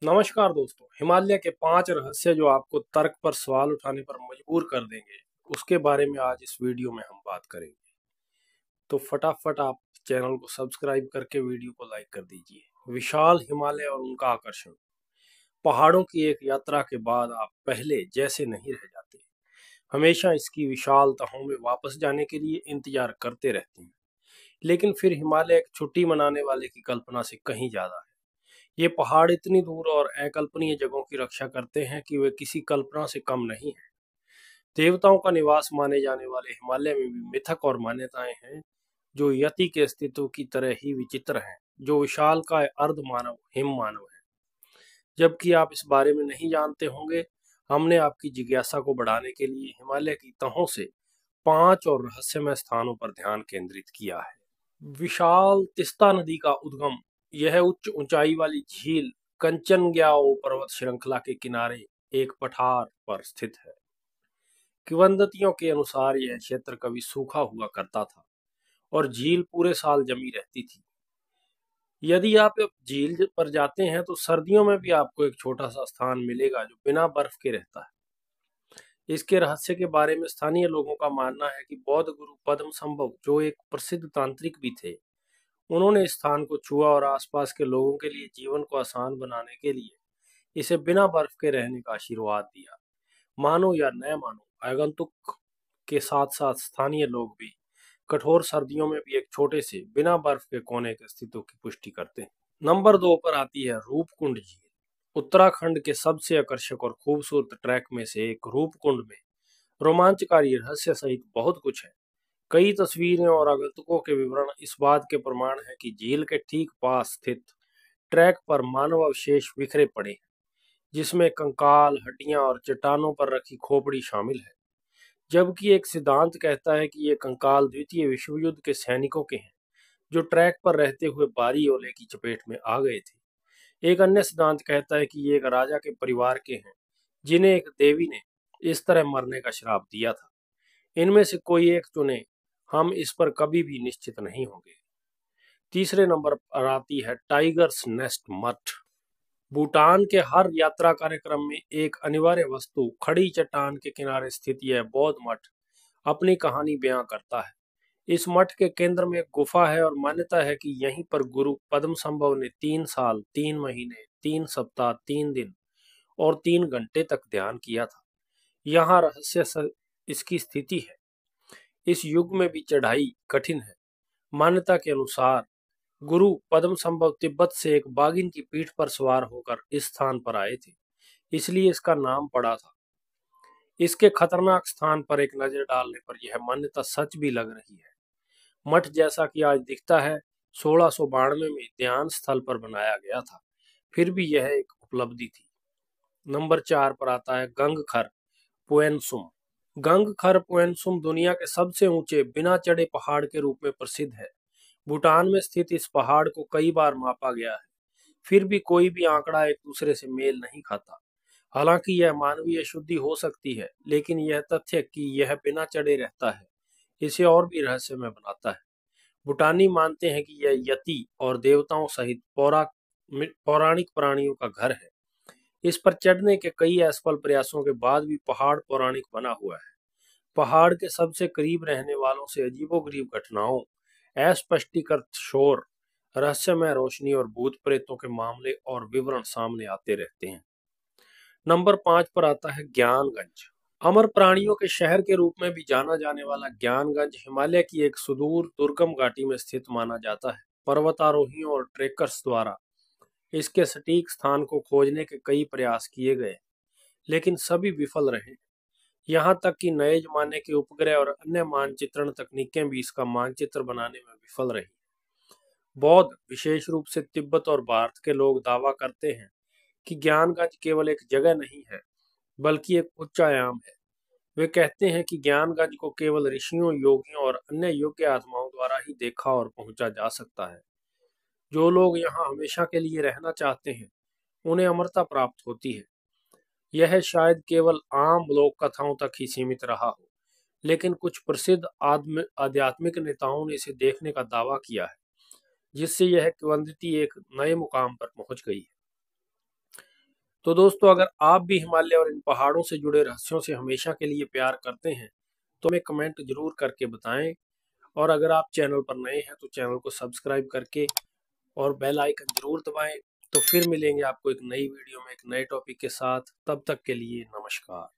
नमस्कार दोस्तों। हिमालय के 5 रहस्य जो आपको तर्क पर सवाल उठाने पर मजबूर कर देंगे, उसके बारे में आज इस वीडियो में हम बात करेंगे। तो फटाफट आप चैनल को सब्सक्राइब करके वीडियो को लाइक कर दीजिए। विशाल हिमालय और उनका आकर्षण। पहाड़ों की एक यात्रा के बाद आप पहले जैसे नहीं रह जाते। हमेशा इसकी विशाल तहों में वापस जाने के लिए इंतजार करते रहते हैं। लेकिन फिर हिमालय एक छुट्टी मनाने वाले की कल्पना से कहीं ज्यादा है। ये पहाड़ इतनी दूर और अकल्पनीय जगहों की रक्षा करते हैं कि वे किसी कल्पना से कम नहीं हैं। देवताओं का निवास माने जाने वाले हिमालय में भी मिथक और मान्यताएं हैं जो यति के अस्तित्व की तरह ही विचित्र हैं, जो विशाल का अर्ध मानव हिम मानव है। जबकि आप इस बारे में नहीं जानते होंगे, हमने आपकी जिज्ञासा को बढ़ाने के लिए हिमालय की तहों से 5 और रहस्यमय स्थानों पर ध्यान केंद्रित किया है। विशाल तिस्ता नदी का उद्गम। यह उच्च ऊंचाई वाली झील कंचनग्याओ पर्वत श्रृंखला के किनारे एक पठार पर स्थित है। किंवदंतियों के अनुसार यह क्षेत्र कभी सूखा हुआ करता था और झील पूरे साल जमी रहती थी। यदि आप अब झील पर जाते हैं तो सर्दियों में भी आपको एक छोटा सा स्थान मिलेगा जो बिना बर्फ के रहता है। इसके रहस्य के बारे में स्थानीय लोगों का मानना है कि बौद्ध गुरु पद्मसंभव, जो एक प्रसिद्ध तांत्रिक भी थे, उन्होंने इस स्थान को छुआ और आसपास के लोगों के लिए जीवन को आसान बनाने के लिए इसे बिना बर्फ के रहने का आशीर्वाद दिया। मानो या न मानो, आगंतुक के साथ साथ स्थानीय लोग भी कठोर सर्दियों में भी एक छोटे से बिना बर्फ के कोने के अस्तित्व की पुष्टि करते हैं। नंबर 2 पर आती है रूपकुंड झील। उत्तराखंड के सबसे आकर्षक और खूबसूरत ट्रैक में से एक रूपकुंड में रोमांचकारी रहस्य सहित बहुत कुछ है। कई तस्वीरें और आगंतुकों के विवरण इस बात के प्रमाण है कि झील के ठीक पास स्थित ट्रैक पर मानव अवशेष बिखरे पड़े हैं, जिसमें कंकाल, हड्डियां और चट्टानों पर रखी खोपड़ी शामिल है। जबकि एक सिद्धांत कहता है कि ये कंकाल द्वितीय विश्व युद्ध के सैनिकों के हैं, जो ट्रैक पर रहते हुए भारी ओले की चपेट में आ गए थे। एक अन्य सिद्धांत कहता है कि ये एक राजा के परिवार के हैं, जिन्हें एक देवी ने इस तरह मरने का श्राप दिया था। इनमें से कोई एक चुने, हम इस पर कभी भी निश्चित नहीं होंगे। तीसरे नंबर पर आती है टाइगर्स नेस्ट मठ। भूटान के हर यात्रा कार्यक्रम में एक अनिवार्य वस्तु खड़ी चट्टान के किनारे स्थित यह बौद्ध मठ अपनी कहानी बयां करता है। इस मठ के केंद्र में एक गुफा है और मान्यता है कि यहीं पर गुरु पद्मसंभव ने 3 साल, 3 महीने, 3 सप्ताह, 3 दिन और 3 घंटे तक ध्यान किया था। यहाँ इसकी स्थिति है। इस युग में भी चढ़ाई कठिन है। मान्यता के अनुसार गुरु पद्मसंभव तिब्बत से एक बाघिन की पीठ पर सवार होकर इस स्थान पर आए थे, इसलिए इसका नाम पड़ा था। इसके खतरनाक स्थान पर एक नजर डालने पर यह मान्यता सच भी लग रही है। मठ जैसा कि आज दिखता है, 1692 में ध्यान स्थल पर बनाया गया था, फिर भी यह एक उपलब्धि थी। नंबर 4 पर आता है गंगखर पुएनसुम। गंगखर पुएनसुम दुनिया के सबसे ऊंचे बिना चढ़े पहाड़ के रूप में प्रसिद्ध है। भूटान में स्थित इस पहाड़ को कई बार मापा गया है, फिर भी कोई भी आंकड़ा एक दूसरे से मेल नहीं खाता। हालांकि यह मानवीय शुद्धि हो सकती है, लेकिन यह तथ्य कि यह बिना चढ़े रहता है इसे और भी रहस्यमय बनाता है। भूटानी मानते हैं कि यह यति और देवताओं सहित पौराणिक प्राणियों का घर है। इस पर चढ़ने के कई असफल प्रयासों के बाद भी पहाड़ पौराणिक बना हुआ है। पहाड़ के सबसे करीब रहने वालों से अजीबोगरीब घटनाओं, अस्पष्टीकृत शोर, रहस्यमय रोशनी और भूत प्रेतों के मामले और विवरण सामने आते रहते हैं। नंबर 5 पर आता है ज्ञानगंज। अमर प्राणियों के शहर के रूप में भी जाना जाने वाला ज्ञानगंज हिमालय की एक सुदूर दुर्गम घाटी में स्थित माना जाता है। पर्वतारोहियों और ट्रेकर्स द्वारा इसके सटीक स्थान को खोजने के कई प्रयास किए गए, लेकिन सभी विफल रहे। यहाँ तक कि नए जमाने के उपग्रह और अन्य मानचित्रण तकनीकें भी इसका मानचित्र बनाने में विफल रही। बौद्ध, विशेष रूप से तिब्बत और भारत के लोग दावा करते हैं कि ज्ञानगंज केवल एक जगह नहीं है, बल्कि एक उच्चायाम है। वे कहते हैं कि ज्ञानगंज को केवल ऋषियों, योगियों और अन्य योग्य आत्माओं द्वारा ही देखा और पहुंचा जा सकता है। जो लोग यहाँ हमेशा के लिए रहना चाहते हैं, उन्हें अमरता प्राप्त होती है। यह शायद केवल आम लोक कथाओं तक ही सीमित रहा हो, लेकिन कुछ प्रसिद्ध आध्यात्मिक नेताओं ने इसे देखने का दावा किया है, जिससे यह किंवदंती एक नए मुकाम पर पहुंच गई है। तो दोस्तों, अगर आप भी हिमालय और इन पहाड़ों से जुड़े रहस्यों से हमेशा के लिए प्यार करते हैं तो हमें कमेंट जरूर करके बताएं। और अगर आप चैनल पर नए हैं तो चैनल को सब्सक्राइब करके और बेल आइकन जरूर दबाएं। तो फिर मिलेंगे आपको एक नई वीडियो में एक नए टॉपिक के साथ। तब तक के लिए नमस्कार।